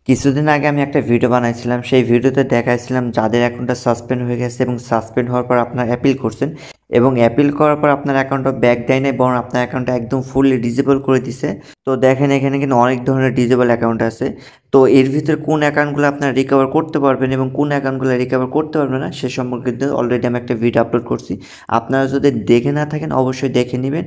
কিছুদিন আগে আমি একটা ভিডিও বানাইছিলাম। সেই ভিডিওতে দেখাইছিলাম যাদের অ্যাকাউন্টটা সাসপেন্ড হয়ে গেছে এবং সাসপেন্ড হওয়ার পর আপনারা অ্যাপিল করছেন এবং অ্যাপিল করার পর আপনার অ্যাকাউন্টটা ব্যাক দেয় নাই, বরং আপনার অ্যাকাউন্টটা একদম ফুললি ডিজেবল করে দিছে। তো দেখেন এখানে কিন্তু অনেক ধরনের ডিজেবল অ্যাকাউন্ট আছে। তো এর ভিতরে কোন অ্যাকাউন্টগুলো আপনারা রিকভার করতে পারবেন এবং কোন অ্যাকাউন্টগুলো রিকভার করতে পারবেন না সে সম্পর্কে কিন্তু অলরেডি আমি একটা ভিডিও আপলোড করছি। আপনারা যদি দেখে না থাকেন অবশ্যই দেখে নেবেন।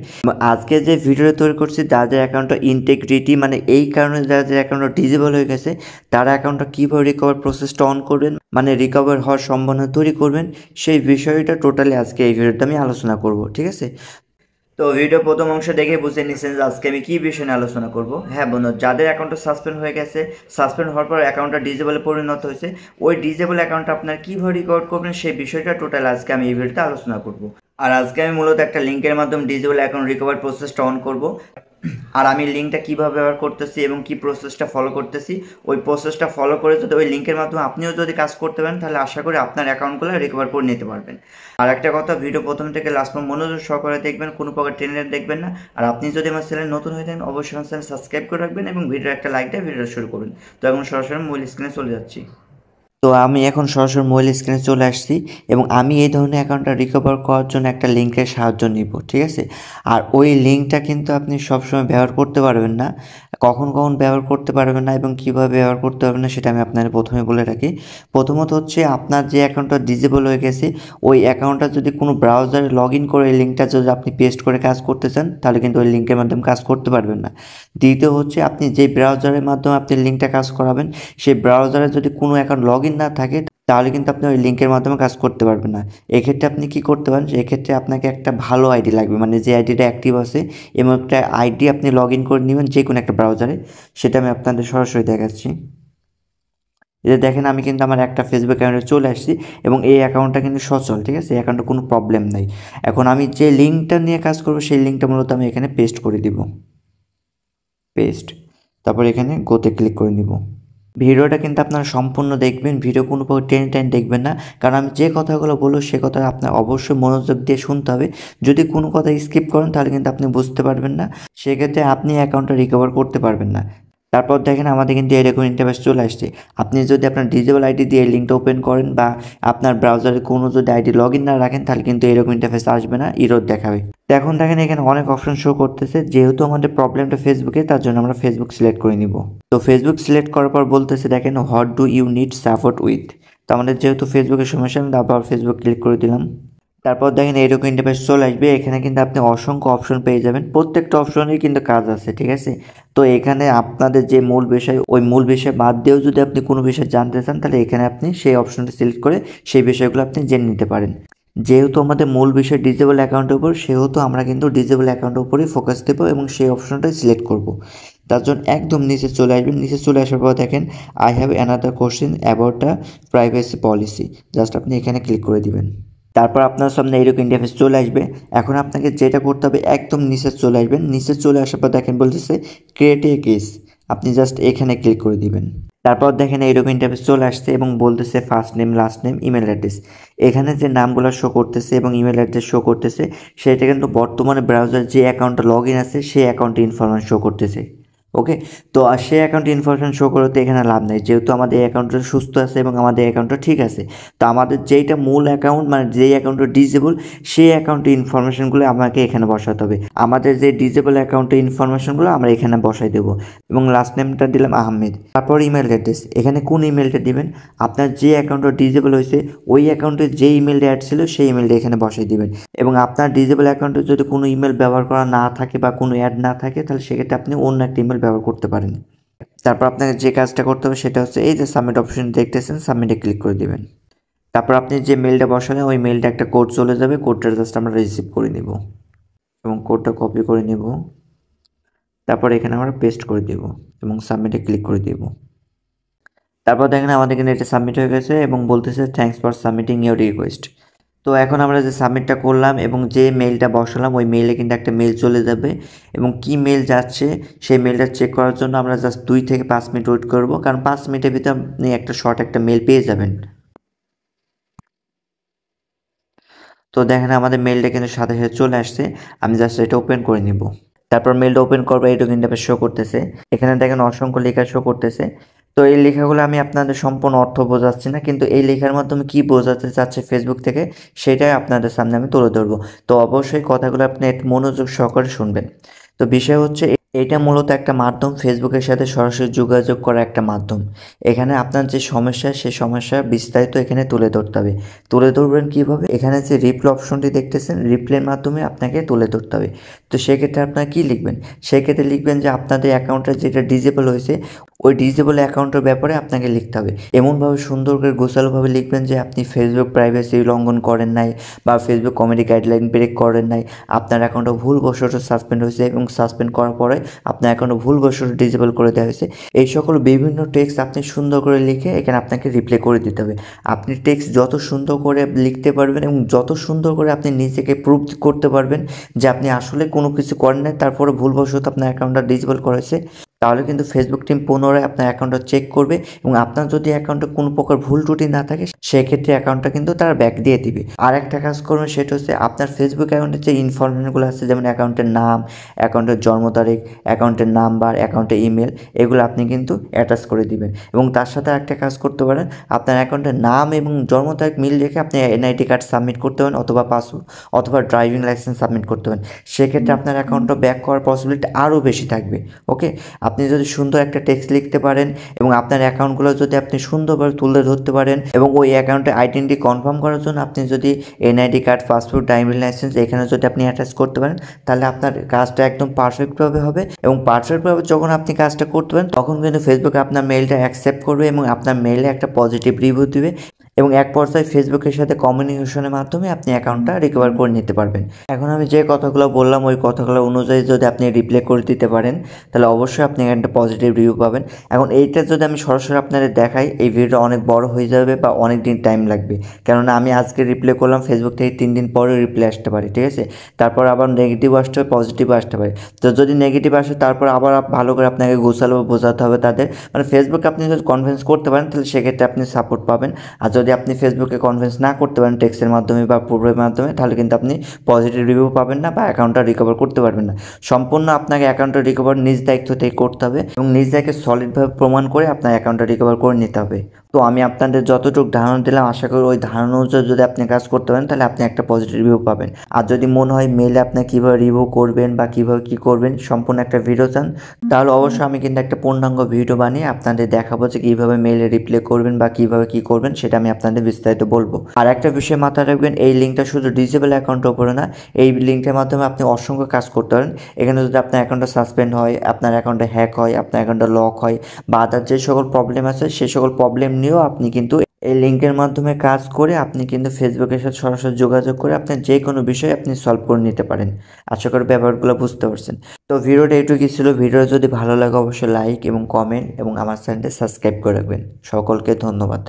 আজকে যে ভিডিওটা তৈরি করছি যাদের অ্যাকাউন্টটা ইন্টিগ্রিটি মানে এই কারণে যাদের অ্যাকাউন্টটা ডিজেবল হয়ে গেছে তারা অ্যাকাউন্টটা কীভাবে রিকভার প্রসেসটা অন করবেন, মানে রিকভার হওয়ার সম্ভাবনা তৈরি করবেন, সেই বিষয়টা টোটালি আজকে এই ভিডিওতে আমি আলোচনা করব। ঠিক আছে, তো ভিডিও প্রথম অংশ দেখে বুঝে নিচ্ছেন যে আজকে আমি কী বিষয় নিয়ে আলোচনা করব। হ্যাঁ বন্ধু, যাদের অ্যাকাউন্টটা সাসপেন্ড হয়ে গেছে, সাসপেন্ড হওয়ার পর অ্যাকাউন্টটা ডিজেবলে পরিণত হয়েছে, ওই ডিজেবল অ্যাকাউন্টটা আপনার কীভাবে রিকভার করবেন সেই বিষয়টা টোটাল আজকে আমি এই ভিডিওতে আলোচনা করব। আর আজকে আমি মূলত একটা লিঙ্কের মাধ্যমে ডিজেবল অ্যাকাউন্ট রিকভার প্রসেসটা অন করব। আর আমি লিঙ্কটা কীভাবে ব্যবহার করতেছি এবং কী প্রসেসটা ফলো করতেছি, ওই প্রসেসটা ফলো করে যদি ওই লিঙ্কের মাধ্যমে আপনিও যদি কাজ করতে পারেন তাহলে আশা করি আপনার অ্যাকাউন্টগুলো রিকভার করে নিতে পারবেন। আর একটা কথা, ভিডিও প্রথম থেকে লাস্ট পর্যন্ত মনোযোগ সহকারে দেখবেন, কোনো প্রকার টেনে দেখবেন না। আর আপনি যদি আমার চ্যানেল নতুন হয়ে থাকেন অবশ্যই আমার চ্যানেল সাবস্ক্রাইব করে রাখবেন এবং ভিডিও একটা লাইক দিয়ে ভিডিও শুরু করুন। তো এখন সরাসরি মূল স্ক্রিনে চলে যাচ্ছি। তো আমি এখন সরাসরি মূল স্ক্রিনে চলে আসছি এবং আমি এই ধরনের অ্যাকাউন্টটা রিকভার করার জন্য একটা লিঙ্কের সাহায্য নিব। ঠিক আছে, আর ওই লিঙ্কটা কিন্তু আপনি সবসময় ব্যবহার করতে পারবেন না, কখন কখন ব্যবহার করতে পারবেন না এবং কীভাবে ব্যবহার করতে পারবেন না সেটা আমি আপনাদের প্রথমে বলে রাখি। প্রথমত হচ্ছে আপনার যে অ্যাকাউন্টটা ডিজেবল হয়ে গেছে ওই অ্যাকাউন্টটা যদি কোনো ব্রাউজারে লগ ইন করে এই লিঙ্কটা যদি আপনি পেস্ট করে কাজ করতে চান তাহলে কিন্তু ওই লিঙ্কের মাধ্যমে কাজ করতে পারবেন না। দ্বিতীয় হচ্ছে আপনি যে ব্রাউজারের মাধ্যমে আপনি লিঙ্কটা কাজ করাবেন সেই ব্রাউজারে যদি কোনো অ্যাকাউন্ট লগ ইন না থাকে তাহলে কিন্তু আপনি ওই লিঙ্কের মাধ্যমে কাজ করতে পারবেন না। এক্ষেত্রে আপনি কি করতে পারেন, এক্ষেত্রে আপনাকে একটা ভালো আইডি লাগবে, মানে যে আইডিটা অ্যাক্টিভ আছে এবং একটা আইডি আপনি লগ ইন করে নেবেন যে কোনো একটা ব্রাউজারে। সেটা আমি আপনাদের সরাসরি দেখাচ্ছি। যে দেখেন আমি কিন্তু আমার একটা ফেসবুক অ্যাকাউন্টে চলে আসছি এবং এই অ্যাকাউন্টটা কিন্তু সচল। ঠিক আছে, এই অ্যাকাউন্টে কোনো প্রবলেম নাই। এখন আমি যে লিঙ্কটা নিয়ে কাজ করবো সেই লিঙ্কটা মূলত আমি এখানে পেস্ট করে দিব, পেস্ট, তারপর এখানে গোতে ক্লিক করে নিব। ভিডিওটা কিন্তু আপনারা সম্পূর্ণ দেখবেন, ভিডিও কোনো প্রকার টেনে দেখবেন না, কারণ আমি যে কথাগুলো বলবো সে কথা আপনার অবশ্যই মনোযোগ দিয়ে শুনতে হবে। যদি কোনো কথা স্কিপ করেন তাহলে কিন্তু আপনি বুঝতে পারবেন না, সেক্ষেত্রে আপনি অ্যাকাউন্টটা রিকভার করতে পারবেন না। তারপর দেখেন আমাদের কিন্তু এরকম ইন্টারফেস চলে আসছে। আপনি যদি আপনার ডিজেবল আইডি দিয়ে এই লিঙ্কটা ওপেন করেন বা আপনার ব্রাউজারে কোনো যদি আইডি লগ ইন না রাখেন তাহলে কিন্তু এরকম ইন্টারফেস আসবে না, ইরর দেখাবে। তো এখন দেখেন এখানে অনেক অপশন শো করতেছে, যেহেতু আমাদের প্রবলেমটা ফেসবুকে তার জন্য আমরা ফেসবুক সিলেক্ট করে নিব। তো ফেসবুক সিলেক্ট করার পর বলতেছে দেখেন what do you need support with. তো আমাদের যেহেতু ফেসবুকের সমস্যা আমি আবার ফেসবুক ক্লিক করে দিলাম। তারপর দেখেন এইরকম ইন্টারফেস চলে আসবে, এখানে কিন্তু আপনি অসংখ্য অপশন পেয়ে যাবেন, প্রত্যেকটা অপশনেই কিন্তু কাজ আছে। ঠিক আছে, তো এখানে আপনাদের যে মূল বিষয় ওই মূল বিষয় বাদ দিয়েও যদি আপনি কোনো বিষয় জানতে চান তাহলে এখানে আপনি সেই অপশনটা সিলেক্ট করে সেই বিষয়গুলো আপনি জেনে নিতে পারেন। যেহেতু আমাদের মূল বিষয় ডিজেবল অ্যাকাউন্টের উপর, সেহেতু আমরা কিন্তু ডিজেবল অ্যাকাউন্টের উপরেই ফোকাস দেবো এবং সেই অপশনটাই সিলেক্ট করব। তার জন্য একদম নিচে চলে আসবেন, নিচে চলে আসার পর দেখেন I have another question about the privacy policy, just আপনি এখানে ক্লিক করে দিবেন। তারপর আপনার সামনে এইরকম ইন্টারফেস চলে আসবে। এখন আপনাকে যেটা করতে হবে একদম নিচে চলে আসবেন, নিচে চলে আসার পর দেখেন বলতেছে ক্রিয়েট এ কেস, আপনি জাস্ট এখানে ক্লিক করে দিবেন। তারপর দেখেন এইরকম ইন্টারফেস চলে আসছে এবং বলতেছে first name, last name, email address. এখানে যে নামগুলো শো করতেছে এবং ইমেল অ্যাড্রেস শো করতেছে সেটা কিন্তু বর্তমানে ব্রাউজার যে অ্যাকাউন্টটা লগ ইন আছে সেই অ্যাকাউন্টে ইনফরমেশন শো করতেছে। ওকে, তো আর সেই অ্যাকাউন্টে ইনফরমেশন শো করতে এখানে লাভ নেই, যেহেতু আমাদের অ্যাকাউন্টটা সুস্থ আছে এবং আমাদের অ্যাকাউন্টটা ঠিক আছে। তো আমাদের যেইটা মূল অ্যাকাউন্ট মানে যেই অ্যাকাউন্টটা ডিজেবল সেই অ্যাকাউন্টের ইনফরমেশনগুলো আমাকে এখানে বসাতে হবে। আমাদের যে ডিজেবল অ্যাকাউন্টের ইনফরমেশনগুলো আমরা এখানে বসাই দেবো এবং লাস্ট নেমটা দিলাম আহমেদ। তারপর ইমেল অ্যাড্রেস, এখানে কোন ইমেলটা দিবেন, আপনার যে অ্যাকাউন্টটা ডিজেবল হয়েছে ওই অ্যাকাউন্টে যে ইমেলটা অ্যাড ছিল সেই ইমেলটা এখানে বসাই দিবেন। এবং আপনার ডিজেবল অ্যাকাউন্টে যদি কোনো ইমেল ব্যবহার করা না থাকে বা কোনো অ্যাড না থাকে তাহলে সেক্ষেত্রে আপনি অন্য একটা ইমেল ব্যবহার করতে পারেন। তারপর আপনাকে যে কাজটা করতে হবে সেটা হচ্ছে এই যে সাবমিট অপশন দেখতেছেন, সাবমিটে ক্লিক করে দিবেন। তারপর আপনি যে মেলটা বসালেন ওই মেলটা একটা কোড চলে যাবে, কোডটা জাস্ট আমরা রিসিভ করে নিব এবং কোডটা কপি করে নিব। তারপর এখানে আমরা পেস্ট করে দিব এবং সাবমিটে ক্লিক করে দিব। তারপর দেখেন আমাদের কিন্তু এটা সাবমিট হয়ে গেছে এবং বলতেছে thanks for submitting your request. তো এখন আমরা যে সাবমিটটা করলাম এবং যে মেলটা বসালাম ওই মেলে কিন্তু একটা মেল চলে যাবে এবং কি মেল যাচ্ছে সেই মেলটা চেক করার জন্য আমরা জাস্ট 2 থেকে 5 মিনিট ওয়েট করব, কারণ 5 মিনিটের ভিতরে আপনি একটা শর্ট একটা মেল পেয়ে যাবেন। তো দেখেন আমাদের মেলটা কিন্তু সাথে সাথে চলে আসছে, আমি জাস্ট এটা ওপেন করে নিব। তারপর মেলটা ওপেন করবো, এইটুকু ইন্টারফেস শো করতেছে, এখানে দেখেন অসংখ্য লেখা শো করতেছে। তো এই লেখাগুলো আমি আপনাদের সম্পূর্ণ অর্থ বোঝাচ্ছি না, কিন্তু এই লেখার মাধ্যমে কি বোঝাতে চাচ্ছে ফেসবুক থেকে সেটাই আপনাদের সামনে আমি তুলে ধরবো। তো অবশ্যই কথাগুলো আপনি একটু মনোযোগ সহকারে শুনবেন। তো বিষয় হচ্ছে এটা মূলত একটা মাধ্যম, ফেসবুকের সাথে সরাসরি যোগাযোগ করা একটা মাধ্যম। এখানে আপনার যে সমস্যা সেই সমস্যা বিস্তারিত এখানে তুলে ধরতে হবে। তুলে ধরবেন কীভাবে? এখানে যে রিপ্লাই অপশনটি দেখতেছেন, রিপ্লাইয়ের মাধ্যমে আপনাকে তুলে ধরতে হবে। তো সেক্ষেত্রে আপনারা কী লিখবেন? সেক্ষেত্রে লিখবেন যে আপনাদের অ্যাকাউন্টটা যেটা ডিজেবল হয়েছে ওই ডিজেবল অ্যাকাউন্টের ব্যাপারে আপনাকে লিখতে হবে। এমনভাবে সুন্দর করে গোছালোভাবে লিখবেন যে আপনি ফেসবুক প্রাইভেসি লঙ্ঘন করেন নাই বা ফেসবুক কমিউনিটি গাইডলাইন ব্রেক করেন নাই, আপনার অ্যাকাউন্টটা ভুলবশত সাসপেন্ড হয়েছে এবং সাসপেন্ড করার পরে আপনার অ্যাকাউন্টটা ভুলবশত ডিজেবল করে দেওয়া হয়েছে। এই সকল বিভিন্ন টেক্সট আপনি সুন্দর করে লিখে এখানে আপনাকে রিপ্লাই করে দিতে হবে। আপনি টেক্সট যত সুন্দর করে লিখতে পারবেন এবং যত সুন্দর করে আপনি নিজেকে প্রুভ করতে পারবেন যে আপনি আসলে কোনো কিছু করেন নাই, তারপরে ভুলবশত আপনার অ্যাকাউন্টটা ডিজেবল করেছে, তাহলে কিন্তু ফেসবুক টিম পুনরায় আপনার অ্যাকাউন্টটা চেক করবে এবং আপনার যদি অ্যাকাউন্টে কোনো প্রকার ভুল ত্রুটি না থাকে সেক্ষেত্রে অ্যাকাউন্টটা কিন্তু তারা ব্যাক দিয়ে দিবে। আর একটা কাজ করবেন, সেটা হচ্ছে আপনার ফেসবুক অ্যাকাউন্টের যে ইনফরমেশনগুলো আছে, যেমন অ্যাকাউন্টের নাম, অ্যাকাউন্টের জন্ম তারিখ, অ্যাকাউন্টের নাম্বার, অ্যাকাউন্টের ইমেল, এগুলো আপনি কিন্তু অ্যাটাচ করে দিবেন। এবং তার সাথে একটা কাজ করতে পারেন, আপনার অ্যাকাউন্টের নাম এবং জন্ম তারিখ মিল রেখে আপনি এনআইডি কার্ড সাবমিট করতে পারেন অথবা পাসপোর্ট অথবা ড্রাইভিং লাইসেন্স সাবমিট করতে পারেন। সেক্ষেত্রে আপনার অ্যাকাউন্টটা ব্যাক করার পসিবিলিটি আরও বেশি থাকবে। ওকে, আপনি যদি সুন্দর একটা টেক্সট লিখতে পারেন এবং আপনার অ্যাকাউন্টগুলো যদি আপনি সুন্দরভাবে তুলে ধরতে পারেন এবং ওই অ্যাকাউন্টের আইডেন্টি কনফার্ম করার জন্য আপনি যদি NID card, passport, driving licence এখানে যদি আপনি অ্যাটাচ করতে পারেন, তাহলে আপনার কাজটা একদম পারফেক্টভাবে হবে। এবং পারফেক্টভাবে যখন আপনি কাজটা করতে পারেন তখন কিন্তু ফেসবুক আপনার মেইলটা অ্যাকসেপ্ট করবে এবং আপনার মেইলে একটা পজিটিভ রিভিউ দিবে এবং এক পর্যায়ে ফেসবুকের সাথে কমিউনিকেশনের মাধ্যমে আপনি অ্যাকাউন্টটা রিকভার করে নিতে পারবেন। এখন আমি যে কথাগুলো বললাম ওই কথাগুলো অনুযায়ী যদি আপনি রিপ্লাই করে দিতে পারেন তাহলে অবশ্যই আপনি একটা পজিটিভ রিভিউ পাবেন। এখন এইটা যদি আমি সরাসরি আপনাদের দেখাই, এই ভিডিওটা অনেক বড় হয়ে যাবে বা অনেক দিন টাইম লাগবে, কেননা আমি আজকে রিপ্লাই করলাম, ফেসবুক থেকে 3 দিন পরে রিপ্লাই আসতে পারে, ঠিক আছে? তারপর আবার নেগেটিভ আসতে হবে, পজিটিভ আসতে পারে। তো যদি নেগেটিভ আসে তারপর আবার ভালো করে আপনাকে গোছালো বোঝাতে হবে তাদের, মানে ফেসবুক আপনি যদি কনভিন্স করতে পারেন তাহলে সেক্ষেত্রে আপনি সাপোর্ট পাবেন। আর যদি আপনি ফেসবুকে কনভিন্স না করতে পারেন টেক্সটের মাধ্যমে বা পূর্বের মাধ্যমে, তাহলে কিন্তু আপনি পজিটিভ রিভিউ পাবেন না বা অ্যাকাউন্টটা রিকভার করতে পারবেন না। সম্পূর্ণ আপনাকে অ্যাকাউন্টটা রিকভার নিজ দায়িত্ব থেকে করতে হবে এবং নিজ দায়িত্বকে সলিডভাবে প্রমাণ করে আপনার অ্যাকাউন্টটা রিকভার করে নিতে হবে। তো আমি আপনাদের যতটুকু ধারণা দিলাম আশা করি ওই ধারণা অনুযায়ী যদি আপনি কাজ করতে পারেন তাহলে আপনি একটা পজিটিভ রিভিউ পাবেন। আর যদি মনে হয় মেলে আপনি কীভাবে রিভিউ করবেন বা কীভাবে কী করবেন সম্পূর্ণ একটা ভিডিও চান, তাহলে অবশ্যই আমি কিন্তু একটা পূর্ণাঙ্গ ভিডিও বানিয়ে আপনাদের দেখাবো যে কীভাবে মেলে রিপ্লাই করবেন বা কীভাবে কী করবেন, সেটা আমি আপনাদের বিস্তারিত বলবো। আর একটা বিষয় মাথায় রাখবেন, এই লিঙ্কটা শুধু ডিজেবল অ্যাকাউন্টের উপরে না, এই লিঙ্কের মাধ্যমে আপনি অসংখ্য কাজ করতে পারেন। এখানে যদি আপনার অ্যাকাউন্টটা সাসপেন্ড হয়, আপনার অ্যাকাউন্টে হ্যাক হয়, আপনার অ্যাকাউন্টে লক হয় বা আদার যে সকল প্রবলেম আছে সেই সকল প্রবলেম নিয়েও আপনি কিন্তু এই লিঙ্কের মাধ্যমে কাজ করে আপনি কিন্তু ফেসবুকের সাথে সরাসরি যোগাযোগ করে আপনার যে কোনো বিষয় আপনি সলভ করে নিতে পারেন। আশা করি ব্যাপারগুলো বুঝতে পারছেন। তো ভিডিওটা এইটুকুই ছিল। ভিডিও যদি ভালো লাগে অবশ্যই লাইক এবং কমেন্ট এবং আমার চ্যানেলটা সাবস্ক্রাইব করে রাখবেন। সকলকে ধন্যবাদ।